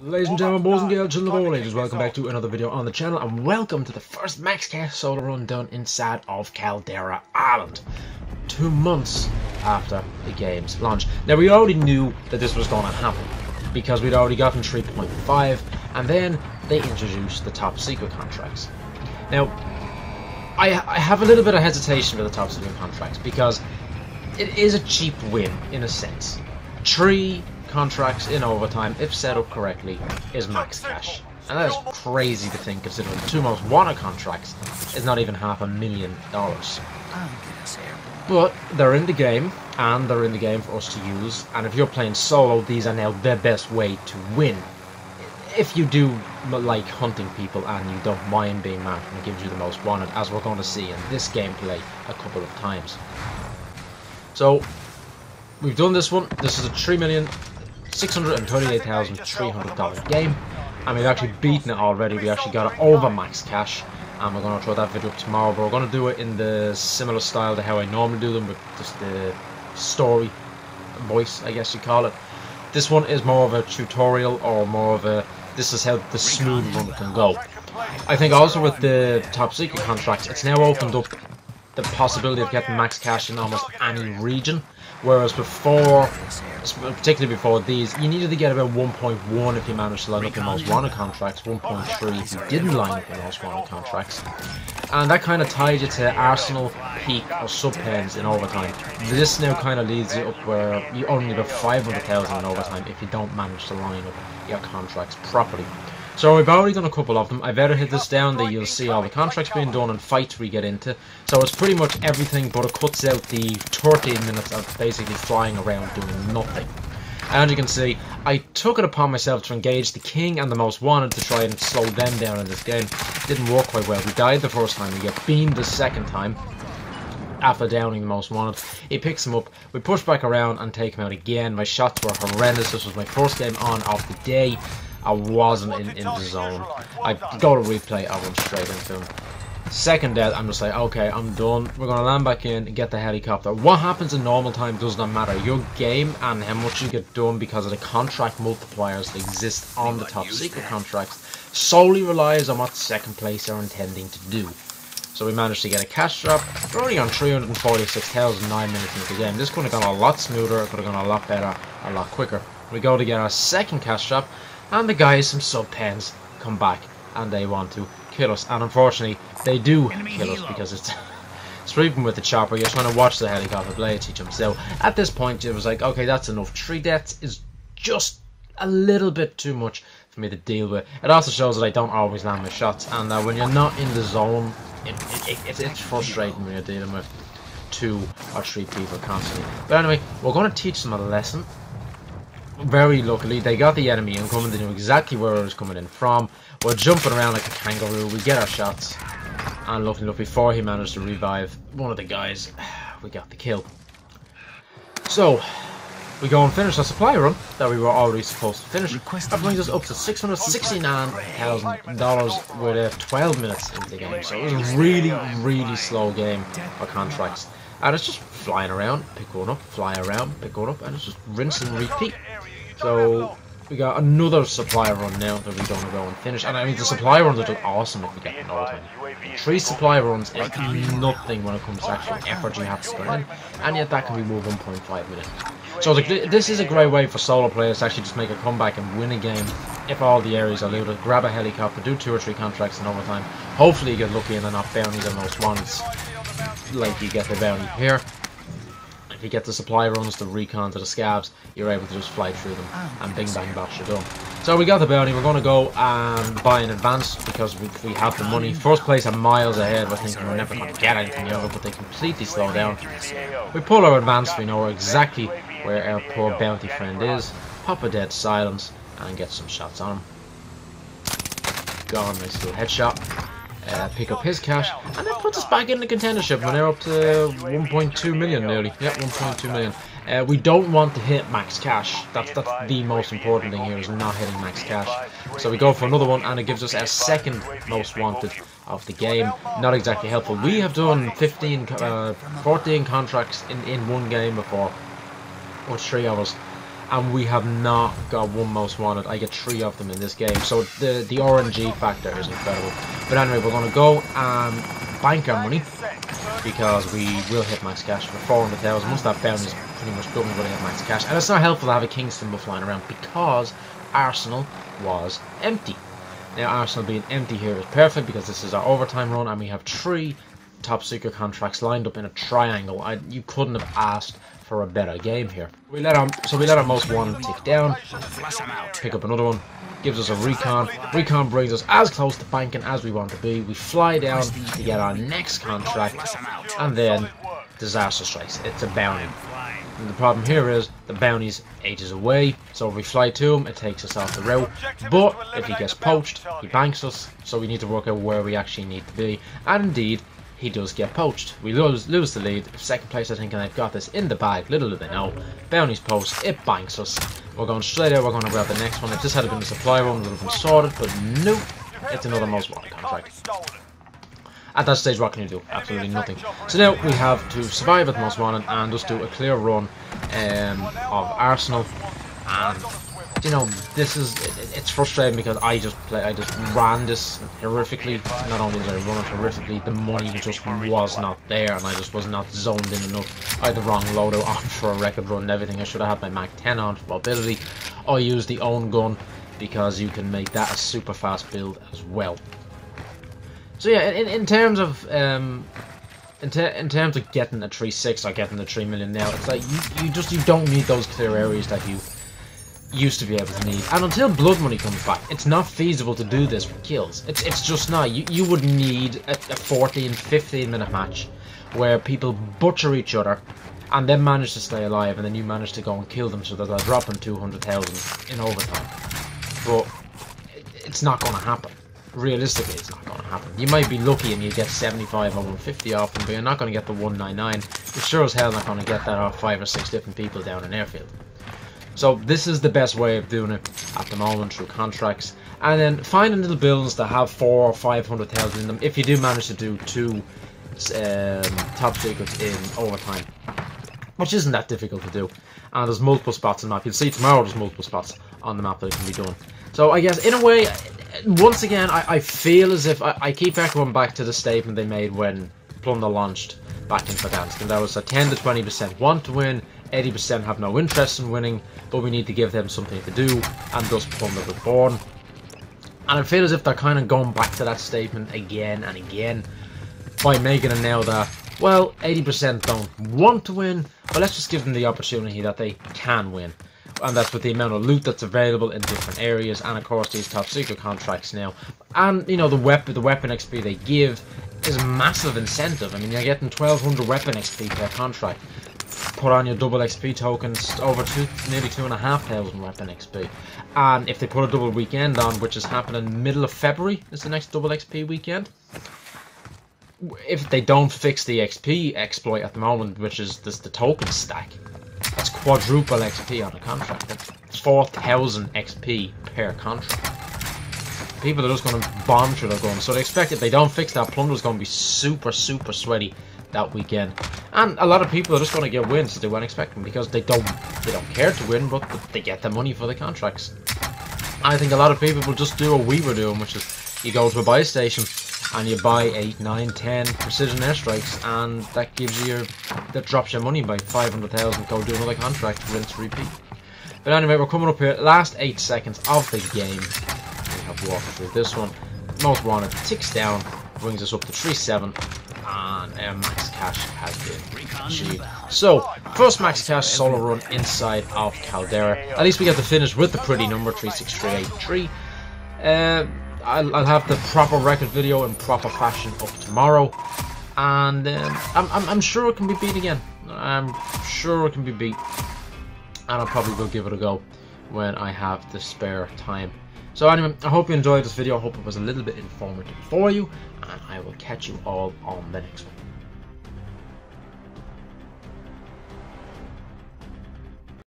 Ladies and gentlemen, boys and girls, children of all ages, welcome back to another video on the channel, and welcome to the first max cash solo run done inside of Caldera Island, 2 months after the game's launch. Now, we already knew that this was going to happen, because we'd already gotten 3.5, and then they introduced the top secret contracts. Now, I have a little bit of hesitation with the top secret contracts, because it is a cheap win, in a sense. 3 contracts in overtime, if set up correctly, is max cash. And that is crazy to think, considering the 2 most wanted contracts is not even $500,000. But they're in the game, and they're in the game for us to use. And if you're playing solo, these are now the best way to win. If you do like hunting people and you don't mind being marked and it gives you the most wanted, as we're going to see in this gameplay a couple of times. So, we've done this one. This is a $3,638,300 game, and we've actually beaten it already. We actually got it over max cash, and we're going to throw that video up tomorrow, but we're going to do it in the similar style to how I normally do them, with just the story voice, I guess you call it. This one is more of a tutorial, or more of a, this is how the smooth run can go. I think also with the top secret contracts, it's now opened up the possibility of getting max cash in almost any region. Whereas before, particularly before these, you needed to get about 1.1 if you managed to line up the most wanted contracts, 1.3 if you didn't line up the most wanted contracts. And that kind of tied you to Arsenal, peak, or sub-pens in overtime. This now kind of leads you up where you only have 500,000 in overtime if you don't manage to line up your contracts properly. So we've already done a couple of them. I've edited this down that you'll see all the contracts being done and fights we get into. So it's pretty much everything, but it cuts out the 13 minutes of basically flying around doing nothing. And you can see, I took it upon myself to engage the king and the most wanted to try and slow them down in this game. It didn't work quite well. We died the first time, we get beamed the second time. After downing the most wanted, he picks him up, we push back around and take him out again. My shots were horrendous. This was my first game on of the day. I wasn't in the zone. I go to replay, I run straight into him. Second death, I'm just like, okay, I'm done. We're going to land back in and get the helicopter. What happens in normal time does not matter. Your game and how much you get done because of the contract multipliers that exist on the top secret contracts solely relies on what second place are intending to do. So we managed to get a cash drop. We're only on 346,000 9 minutes into the game. This could have gone a lot smoother, it could have gone a lot better, a lot quicker. We go to get our second cash drop, and the guys from sub-pens come back and they want to kill us. And unfortunately, they do kill us because it's sweeping with the chopper. You're trying to watch the helicopter blade teach them. So at this point, it was like, okay, that's enough. 3 deaths is just a little bit too much for me to deal with. It also shows that I don't always land my shots. And when you're not in the zone, it's frustrating when you're dealing with 2 or 3 people constantly. But anyway, we're going to teach them a lesson. Very luckily, they got the enemy incoming. They knew exactly where it was coming in from. We're jumping around like a kangaroo. We get our shots. And luckily enough, before he managed to revive one of the guys, we got the kill. So, we go and finish our supply run that we were already supposed to finish. That brings us up to $669,000 with 12 minutes into the game. So it was a really, really slow game for contracts. And it's just flying around, pick one up, fly around, pick one up, and it's just rinse and repeat. So we got another supply run now that we're going to go and finish. And I mean, the supply runs are just awesome if we get an overtime. 3 supply runs is nothing when it comes to actual effort you have to put in, and yet that can be more 1.5 minutes. So this is a great way for solo players to actually just make a comeback and win a game if all the areas are looted. Grab a helicopter, do 2 or 3 contracts in overtime. Hopefully you get lucky and they're not bounties and most ones, like you get the bounty here. If you get the supply runs, the recon to the scabs, you're able to just fly through them and bing bang bosh, you're done. So we got the bounty. We're going to go and buy in advance because we have the money. First place are miles ahead. We're thinking we're never going to get anything out of it, but they completely slow down. We pull our advance. We know exactly where our poor bounty friend is. Pop a dead silence and get some shots on him. Gone, nice little headshot. Pick up his cash, and that puts us back in the contendership. We're now up to 1.2 million nearly. Yep, 1.2 million. We don't want to hit max cash. That's the most important thing here, is not hitting max cash. So we go for another one, and it gives us our second most wanted of the game. Not exactly helpful. We have done 14 contracts in one game before, or 3 of us. and we have not got one most wanted. I get 3 of them in this game, so the RNG factor is incredible. But anyway, we're going to go and bank our money, because we will hit max cash for 400,000. Once that bounty is pretty much done, we're going to hit max cash. And it's not helpful to have a king symbol flying around, because Arsenal was empty. Now Arsenal being empty here is perfect, because this is our overtime run and we have 3 top secret contracts lined up in a triangle. You couldn't have asked for a better game here. We let our most wanted tick down, pick up another one, gives us a recon. Recon brings us as close to banking as we want to be. We fly down to get our next contract, and then disaster strikes. It's a bounty. And the problem here is the bounty's ages away, so if we fly to him, it takes us off the route. But if he gets poached, he banks us, so we need to work out where we actually need to be. And indeed, he does get poached. We lose the lead. Second place, I think, and I've got this in the bag. Little do they know. Bounty's post, it banks us. We're going straight out, we're going to grab the next one. If this had been a supply one, it would have been sorted, but nope. It's another most wanted contract. At that stage, what can you do? Absolutely nothing. So now we have to survive at the most wanted and just do a clear run of Arsenal. And you know, it's frustrating, because I just ran this horrifically. Not only did I run it horrifically, the money just was not there, and I just was not zoned in enough. I had the wrong loadout on for a record run and everything. I should have had my Mac 10 on for mobility. I used the own gun, because you can make that a super fast build as well. So yeah, in terms of in terms of getting a 3.6 or getting the 3 million now, it's like you don't need those clear areas that you used to be able to need. And until blood money comes back, it's not feasible to do this with kills. It's just not. You would need a 14-15 minute match where people butcher each other and then manage to stay alive, and then you manage to go and kill them so that they're dropping 200,000 in overtime. But it's not going to happen. Realistically, it's not going to happen. You might be lucky and you get 75 or 150 off them, but you're not going to get the 199. You're sure as hell not going to get that off 5 or 6 different people down in airfield. So this is the best way of doing it at the moment, through contracts, and then finding little buildings that have 400,000 or 500,000 in them. If you do manage to do 2 top secrets in overtime, which isn't that difficult to do, and there's multiple spots on the map. You'll see tomorrow there's multiple spots on the map that can be done. So I guess in a way, once again, I feel as if I keep echoing back to the statement they made when Plunder launched back in Verdansk, and that was a 10 to 20% want to win, 80% have no interest in winning, but we need to give them something to do, and thus Plunder was born. And I feel as if they're kind of going back to that statement again and again by making it now that, well, 80% don't want to win, but let's just give them the opportunity that they can win. And that's with the amount of loot that's available in different areas, and of course these top secret contracts now. And you know, the weapon XP they give is a massive incentive. I mean, you're getting 1200 weapon XP per contract. Put on your double XP tokens, over nearly 2,500 weapon XP. And if they put a double weekend on, which is happening middle of February, is the next double XP weekend. If they don't fix the XP exploit at the moment, which is the token stack, that's quadruple XP on a contract. That's 4,000 XP per contract. People are just going to bomb through their guns. So they expect if they don't fix that, Plunder's going to be super, super sweaty that weekend. And a lot of people are just going to get wins they weren't expecting, because they don't care to win, but they get the money for the contracts. I think a lot of people will just do what we were doing, which is you go to a buy station and you buy 8, 9, 10 precision airstrikes, and that gives you that drops your money by 500,000. Go do another contract, rinse, repeat. But anyway, we're coming up here. Last 8 seconds of the game. We have walked through this one. Most wanted ticks down, brings us up to 3.7, and our max cash has been achieved. So, first max cash solo run inside of Caldera. At least we get to finish with the pretty number 36383. I'll have the proper record video in proper fashion up tomorrow, and I'm sure it can be beat again. I'm sure it can be beat, and I probably will give it a go when I have the spare time. So anyway, I hope you enjoyed this video. I hope it was a little bit informative for you, and I will catch you all on the next one.